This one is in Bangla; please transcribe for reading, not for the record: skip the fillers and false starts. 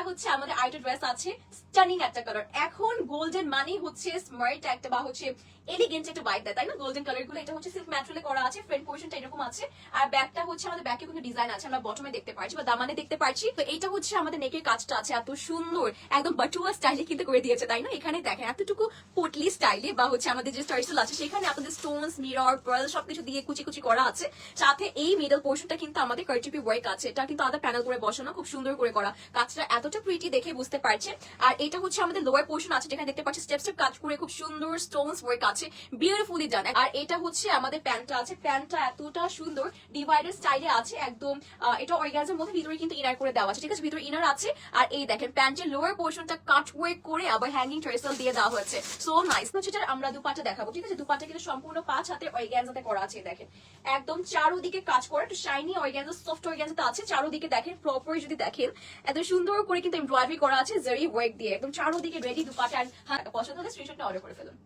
হচ্ছে আমাদের আরেকটা ড্রেস আছে, স্টানিং একটা কালার। এখন গোল্ডেন মানেই হচ্ছে স্মার্ট একটা বা হচ্ছে এলিগেন্ট একটা ভাইব দেয়, তাই না? গোল্ডেন কালার গুলো। এটা হচ্ছে সিল্ক ম্যাটেরিয়ালে করা আছে, ফ্রন্ট পোর্শনটা এরকম আছে, আর ব্যাকটা হচ্ছে আমাদের ব্যাকে কিন্তু ডিজাইন আছে, আমরা বটমে দেখতে পাচ্ছি বা দামানে দেখতে পাচ্ছি। তো এইটা হচ্ছে আমাদের নেকের কাজটা আছে এত সুন্দর, একদম বাটুয়া স্টাইলে কিন্তু করে দিয়েছে, তাই না? এখানে দেখেন এতটুকু পটলি স্টাইলে বা হচ্ছে আমাদের যে স্টাইল আছে সেখানে আপনাদের স্টোনস, মিরর, পার্ল সবকিছু দিয়ে কুচি কুচি করা আছে। সাথে এই মিডল পোর্শনটা কিন্তু আমাদের কারচুপি ওয়ার্ক আছে, এটা কিন্তু আলাদা প্যানেল করে বসানো, খুব সুন্দর করে করা। কাজটা এতটা প্রিটি দেখে বুঝতে পারছেন। আর এটা হচ্ছে আমাদের লোয়ার পোর্শন আছে, যেখানে দেখতে পাচ্ছি স্টেপ স্টেপ কাজ করে খুব সুন্দর স্টোনস ওয়ার্ক আছে, বিউটিফুলি ডান। আর এটা হচ্ছে আমাদের প্যান্টটা আছে, প্যান্টটা এতটা সুন্দর ডিভাইডার স্টাইলে আছে একদম। এটা অর্গানজার মধ্যে ভিতরে কিন্তু ইনার করে দেওয়া আছে, ঠিক আছে? ভিতরে ইনার আছে। আর এই দেখেন প্যান্টের লোয়ার পোর্শনটা কাট ওয়ার্ক করে আবার হ্যাঙ্গিং ট্রেসেল দিয়ে দেওয়া হয়েছে, সো নাইস। হচ্ছে আমরা দুপাটা দেখাবো, ঠিক আছে? দুপাটা কিন্তু সম্পূর্ণ 5 হাতে অর্গানজাতে করা আছে, দেখেন একদম চারোদিকে কাজ করা, একটু শাইনি অর্গানজা, সফট অর্গানজাতে আছে। চারোদিকে দেখেন প্রপার যদি দেখেন এত সুন্দর করে কিন্তু এমব্রয়ডারি করা আছে জারি ওয়ার্ক দিয়ে, একদম চারোদিকে রেডি দুপাটা। হ্যাঁ, পছন্দ হলে স্ক্রিনশটটা অর্ডার করে ফেলুন।